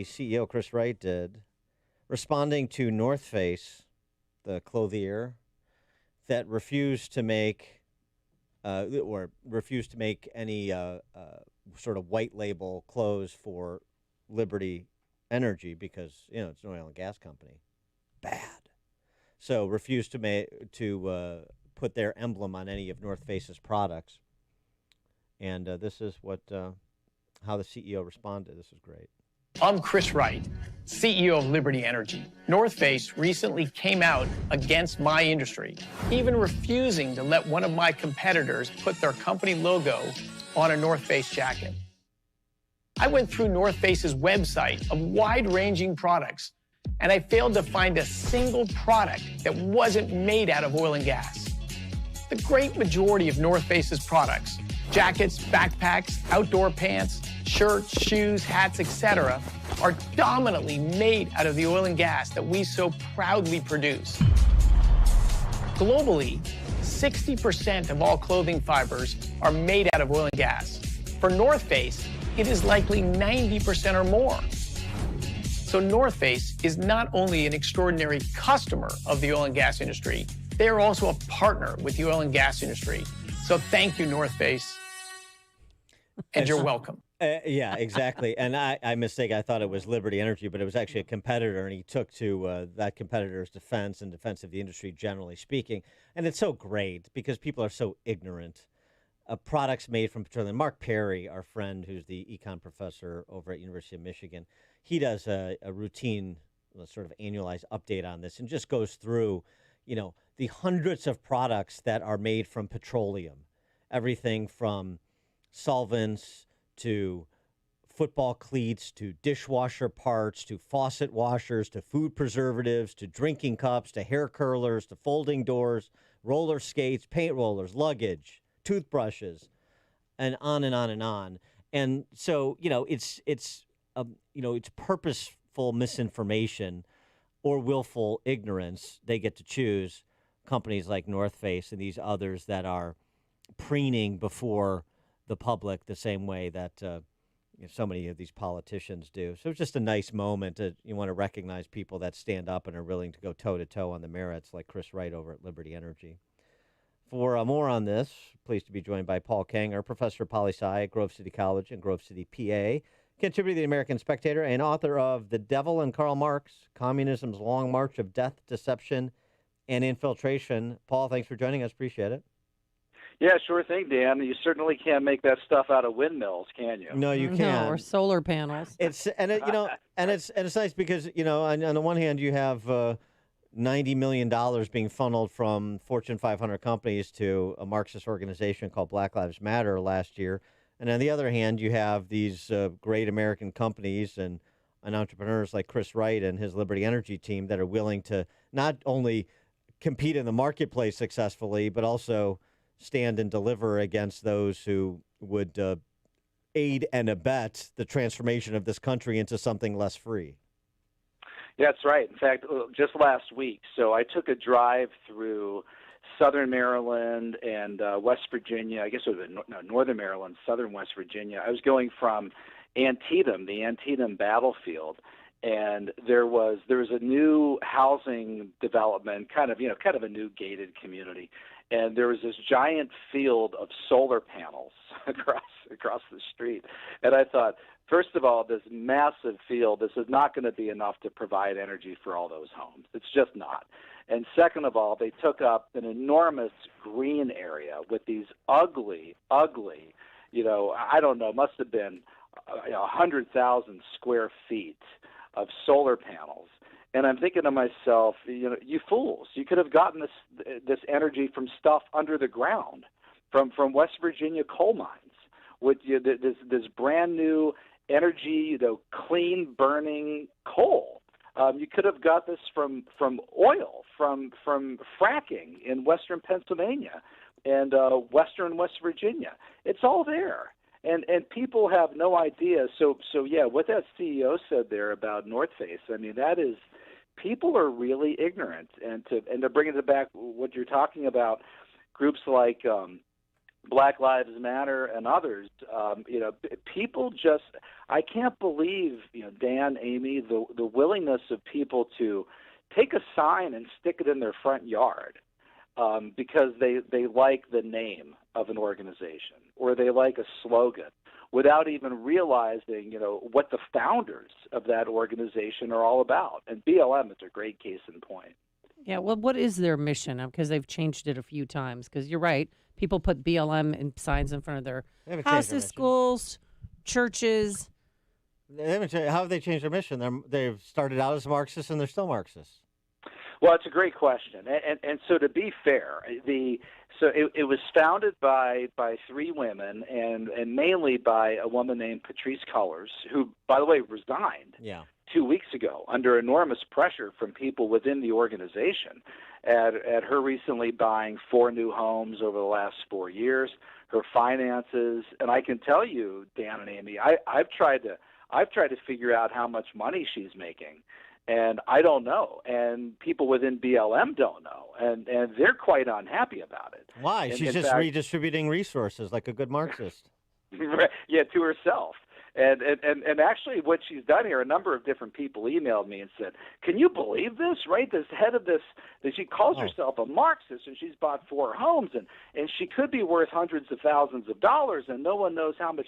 CEO Chris Wright did, responding to North Face, the clothier that refused to make or refused to make any sort of white label clothes for Liberty Energy because it's an oil and gas company. Bad. So refused to put their emblem on any of North Face's products. And this is how the CEO responded. This is great. I'm Chris Wright, CEO of Liberty Energy. North Face recently came out against my industry, even refusing to let one of my competitors put their company logo on a North Face jacket. I went through North Face's website of wide-ranging products, and I failed to find a single product that wasn't made out of oil and gas. The great majority of North Face's products, jackets, backpacks, outdoor pants, shirts, shoes, hats, etc., are dominantly made out of the oil and gas that we so proudly produce. Globally, 60% of all clothing fibers are made out of oil and gas. For North Face, it is likely 90% or more. So North Face is not only an extraordinary customer of the oil and gas industry, they are also a partner with the oil and gas industry. So thank you, North Face, and you're welcome. Yeah, exactly. And I mistake. I thought it was Liberty Energy, but it was actually a competitor, and he took to that competitor's defense and defense of the industry, generally speaking. And it's so great because people are so ignorant. Products made from petroleum. Mark Perry, our friend, who's the econ professor over at University of Michigan, he does a routine sort of annualized update on this and just goes through, the hundreds of products that are made from petroleum, everything from solvents to football cleats, to dishwasher parts, to faucet washers, to food preservatives, to drinking cups, to hair curlers, to folding doors, roller skates, paint rollers, luggage, toothbrushes, and on and on and on. And so, it's purposeful misinformation or willful ignorance. They get to choose companies like North Face and these others that are preening before the public the same way that so many of these politicians do. So it's just a nice moment. You want to recognize people that stand up and are willing to go toe-to-toe on the merits, like Chris Wright over at Liberty Energy. For more on this, pleased to be joined by Paul Kengor, professor of poli-sci at Grove City College in Grove City, PA, contributor to the American Spectator, and author of The Devil and Karl Marx, Communism's Long March of Death, Deception, and Infiltration. Paul, thanks for joining us. Appreciate it. Yeah, sure thing, Dan. You certainly can't make that stuff out of windmills, can you? No, you can't. No, or solar panels. It's it's nice because on the one hand you have $90 million being funneled from Fortune 500 companies to a Marxist organization called Black Lives Matter last year, and on the other hand you have these great American companies and entrepreneurs like Chris Wright and his Liberty Energy team that are willing to not only compete in the marketplace successfully, but also stand and deliver against those who would aid and abet the transformation of this country into something less free. Yeah, that's right. In fact, just last week, so I took a drive through southern Maryland and West Virginia. I guess it was northern Maryland, southern West Virginia. I was going from Antietam, the Antietam battlefield, and there was a new housing development, kind of a new gated community. And there was this giant field of solar panels across the street. And I thought, first of all, this massive field, this is not going to be enough to provide energy for all those homes. It's just not. And second of all, they took up an enormous green area with these ugly, I don't know, must have been 100,000 square feet of solar panels. And I'm thinking to myself, you fools! You could have gotten this energy from stuff under the ground, from West Virginia coal mines, with this brand new energy, clean burning coal. You could have got this from oil, from fracking in western Pennsylvania and western West Virginia. It's all there. And people have no idea. So yeah, what that CEO said there about North Face, I mean, that is, people are really ignorant. And to bring it back, what you're talking about, groups like Black Lives Matter and others, people just, I can't believe, Dan, Amy, the willingness of people to take a sign and stick it in their front yard because they like the name of an organization or they like a slogan without even realizing, what the founders of that organization are all about. And BLM is a great case in point. Yeah, well, what is their mission? Because they've changed it a few times. Because you're right, people put BLM and signs in front of their They haven't changed their houses, mission. schools, churches. How have they changed their mission? They've started out as Marxists and they're still Marxists. Well, it's a great question, and so to be fair, it was founded by three women and mainly by a woman named Patrice Cullors, who, by the way, resigned 2 weeks ago under enormous pressure from people within the organization. At her recently buying 4 new homes over the last 4 years, her finances, and I can tell you, Dan and Amy, I've tried to figure out how much money she's making. And I don't know, and people within BLM don't know, and they're quite unhappy about it. Why? She's just redistributing resources like a good Marxist. Yeah, to herself. And actually what she's done here, a number of different people emailed me and said, can you believe this, right? This head of this, that she calls herself a Marxist, and she's bought 4 homes, and she could be worth hundreds of thousands of dollars, and no one knows how much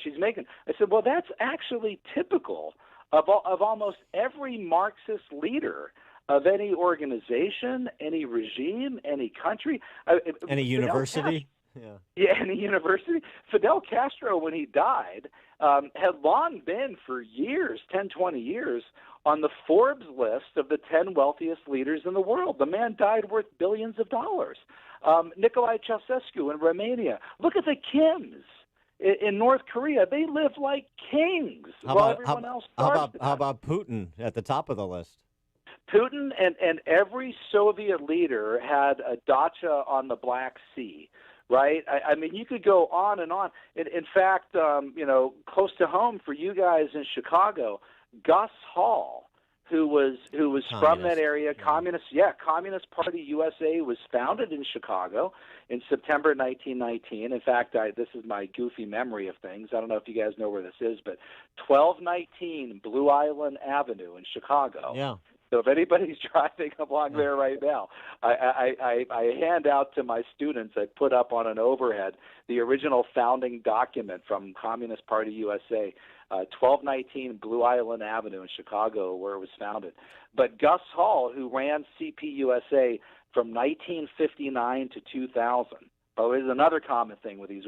she's making. I said, well, that's actually typical of almost every Marxist leader of any organization, any regime, any country. Any university? Yeah, any university. Fidel Castro, when he died, had long been for years, 10, 20 years, on the Forbes list of the 10 wealthiest leaders in the world. The man died worth billions of dollars. Nicolae Ceausescu in Romania. Look at the Kims in North Korea. They live like kings while everyone else starves. How about Putin at the top of the list? Putin and every Soviet leader had a dacha on the Black Sea, right? I mean, you could go on and on. In fact, close to home for you guys in Chicago, Gus Hall, who was from that area, Communist Party USA was founded in Chicago in September 1919. In fact, this is my goofy memory of things. I don't know if you guys know where this is, but 1219 Blue Island Avenue in Chicago. Yeah. So if anybody's driving along there right now, I hand out to my students, I put up on an overhead the original founding document from Communist Party USA, 1219 Blue Island Avenue in Chicago, where it was founded. But Gus Hall, who ran CPUSA from 1959 to 2000, oh, there's another common thing with these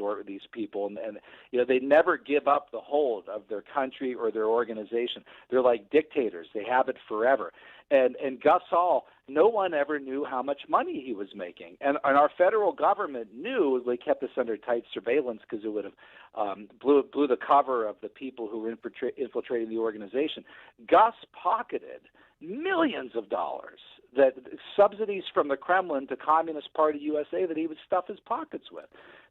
people, and they never give up the hold of their country or their organization. They're like dictators; they have it forever. And Gus Hall, no one ever knew how much money he was making, and our federal government knew. They kept us under tight surveillance because it would have blew the cover of the people who were infiltrating the organization. Gus pocketed millions of dollars, that subsidies from the Kremlin to Communist Party USA that he would stuff his pockets with.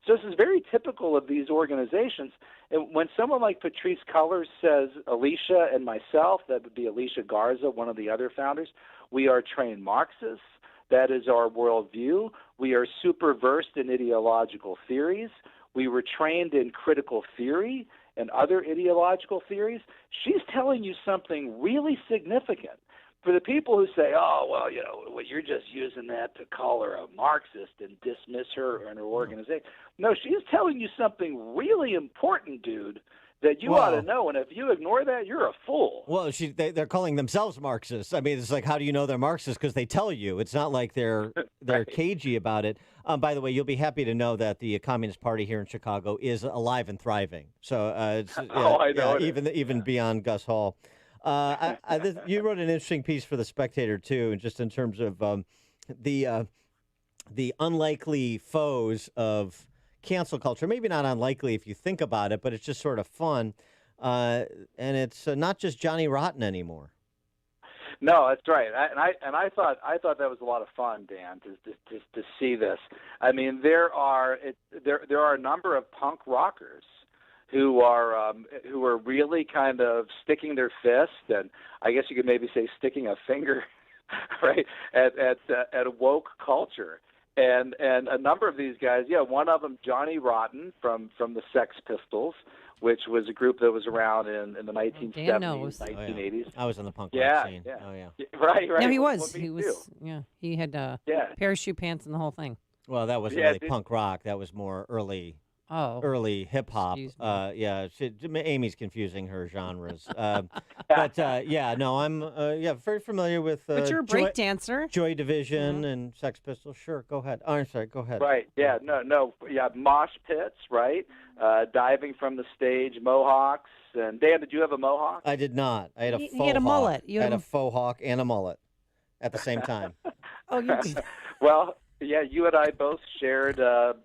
So this is very typical of these organizations. And when someone like Patrice Cullors says, Alicia and myself, that would be Alicia Garza, one of the other founders, we are trained Marxists. That is our worldview. We are super versed in ideological theories. We were trained in critical theory and other ideological theories. She's telling you something really significant. For the people who say, oh, well, you're just using that to call her a Marxist and dismiss her and her organization. No, she's telling you something really important, dude, that you ought to know. And if you ignore that, you're a fool. Well, they're calling themselves Marxists. I mean, it's like, how do you know they're Marxists? Because they tell you. It's not like they're cagey about it. By the way, you'll be happy to know that the Communist Party here in Chicago is alive and thriving. So I know even beyond Gus Hall. You wrote an interesting piece for The Spectator, too, just in terms of the unlikely foes of cancel culture. Maybe not unlikely if you think about it, but it's just sort of fun. And it's not just Johnny Rotten anymore. No, that's right. I thought that was a lot of fun, Dan, to see this. I mean, there are a number of punk rockers who are really kind of sticking their fist, and I guess you could maybe say sticking a finger, right, at woke culture. and a number of these guys. Yeah, one of them, Johnny Rotten from the Sex Pistols, which was a group that was around in the 1970s, knows. 1980s. I was in the punk rock Yeah, scene. yeah. Oh, yeah. Right. No, he Well, was. me He too. was. Yeah, he had Yeah. parachute pants and the whole thing. Well, that wasn't Yeah, really did- punk rock. That was more early Oh, hip hop. Excuse me. Yeah, Amy's confusing her genres. Yeah, no, I'm very familiar with. but you're a break dancer. Joy Division and Sex Pistols. Sure, go ahead. Oh, I'm sorry, go ahead. Right. Yeah. No. Yeah. Mosh pits. Right. Diving from the stage. Mohawks. And Dan, did you have a mohawk? I did not. I had a He faux had a hawk. mullet. You I had had a faux hawk and a mullet at the same time. Oh, you did. Well, yeah. You and I both shared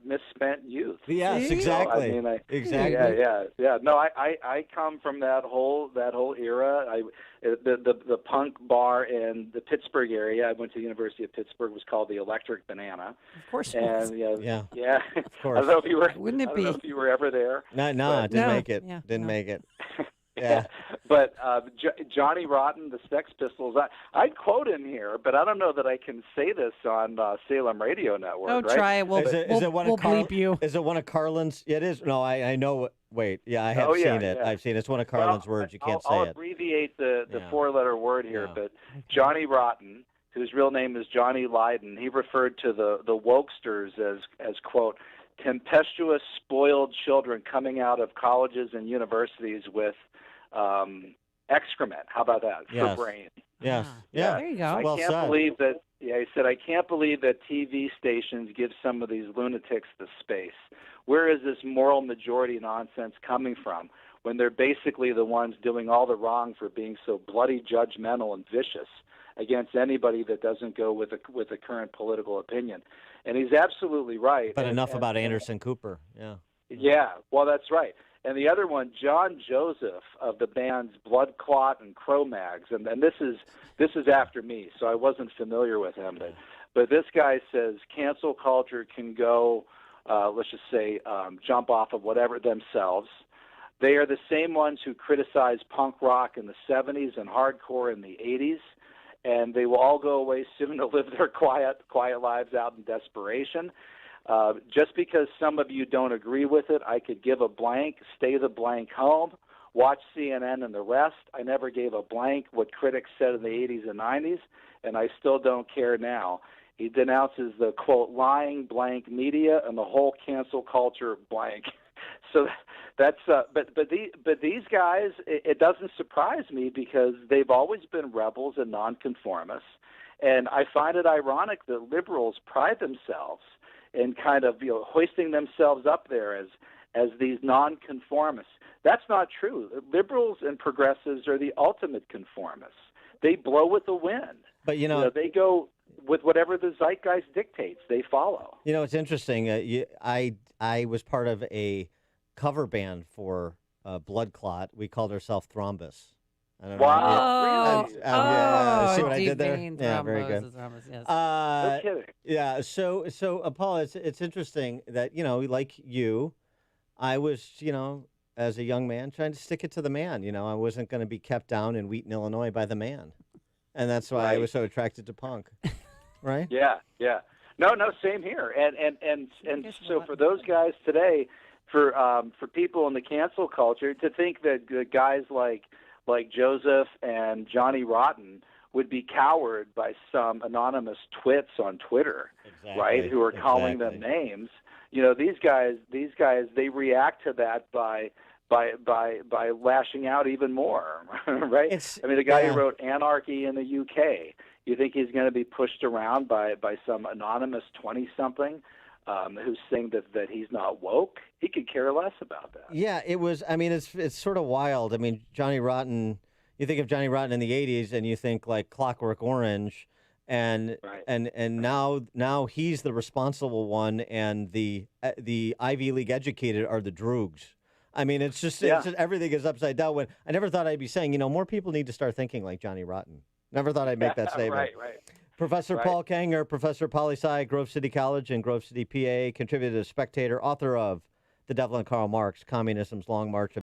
misspent youth. Yes, See? exactly. So, I mean, exactly. Yeah. No, I come from that whole era. The punk bar in the Pittsburgh area. I went to the University of Pittsburgh. Was called the Electric Banana. Of course it was. And Yeah. Of course. I don't know if you were. Wouldn't it I don't know be? if you were ever there. No, But- it didn't No. make it. Yeah, Didn't no. make it. Yeah. But Johnny Rotten, the Sex Pistols, I'd quote him here, but I don't know that I can say this on Salem Radio Network. Don't right? try it. We'll, Is it one we'll of Carl? bleep you. Is it one of Carlin's? Yeah, it is. No, I know. Wait, yeah, I have Oh, yeah, seen it. yeah. I've seen it. It's one of Carlin's words. You can't I'll say it. abbreviate the Yeah. four-letter word here, Yeah. but Johnny Rotten, whose real name is Johnny Lydon, he referred to the wokesters as quote tempestuous, spoiled children coming out of colleges and universities with excrement. How about that Yes. for brain? Yes. Ah, Yeah. There you go. I Well can't said. believe that. Yeah, he said, I can't believe that TV stations give some of these lunatics the space. Where is this moral majority nonsense coming from when they're basically the ones doing all the wrong for being so bloody judgmental and vicious against anybody that doesn't go with the current political opinion? And he's absolutely right. But And- enough and- about Anderson Cooper. Yeah. Yeah, well, that's right. And the other one, John Joseph of the bands Blood Clot and Cro-Mags, and this is after me, so I wasn't familiar with him, but this guy says cancel culture can go, let's just say, jump off of whatever themselves. They are the same ones who criticized punk rock in the 70s and hardcore in the 80s, and they will all go away soon to live their quiet lives out in desperation. Just because some of you don't agree with it, I could give a blank, stay the blank home, watch CNN and the rest. I never gave a blank what critics said in the 80s and 90s, and I still don't care now. He denounces the, quote, lying blank media and the whole cancel culture blank. So that's but these guys, it doesn't surprise me because they've always been rebels and nonconformists, and I find it ironic that liberals pride themselves in kind of hoisting themselves up there as these nonconformists. That's not true. Liberals and progressives are the ultimate conformists. They blow with the wind. But They go with whatever the zeitgeist dictates. They follow. It's interesting. I was part of a cover band for Blood Clot. We called ourselves Thrombus. I don't know. Wow. Yeah. Really? Yeah. See what I deep did there? vein Yeah, very thrombosis, good. thrombosis, yes. No kidding. Yeah. So, Paul, it's interesting that like you, I was as a young man trying to stick it to the man. I wasn't going to be kept down in Wheaton, Illinois, by the man, and that's why I Right. was so attracted to punk. Right? Yeah. No, same here. And guess so what? for those guys today, for people in the cancel culture, to think that the guys like Joseph and Johnny Rotten would be cowered by some anonymous twits on Twitter, Exactly. right? Who are calling them Exactly. names. These guys, they react to that by lashing out even more, right? The guy yeah. who wrote Anarchy in the UK. You think he's going to be pushed around by some anonymous 20-something who's saying that he's not woke? He could care less about that. Yeah, it was. It's sort of wild. Johnny Rotten. You think of Johnny Rotten in the '80s, and you think like Clockwork Orange, and Right. and now he's the responsible one, and the Ivy League educated are the droogs. It's just everything is upside down. When I never thought I'd be saying, more people need to start thinking like Johnny Rotten. Never thought I'd make that statement. Right. Professor Right. Paul Kengor, professor poli-sci, Grove City College in Grove City, PA, contributed to Spectator, author of The Devil and Karl Marx, Communism's Long March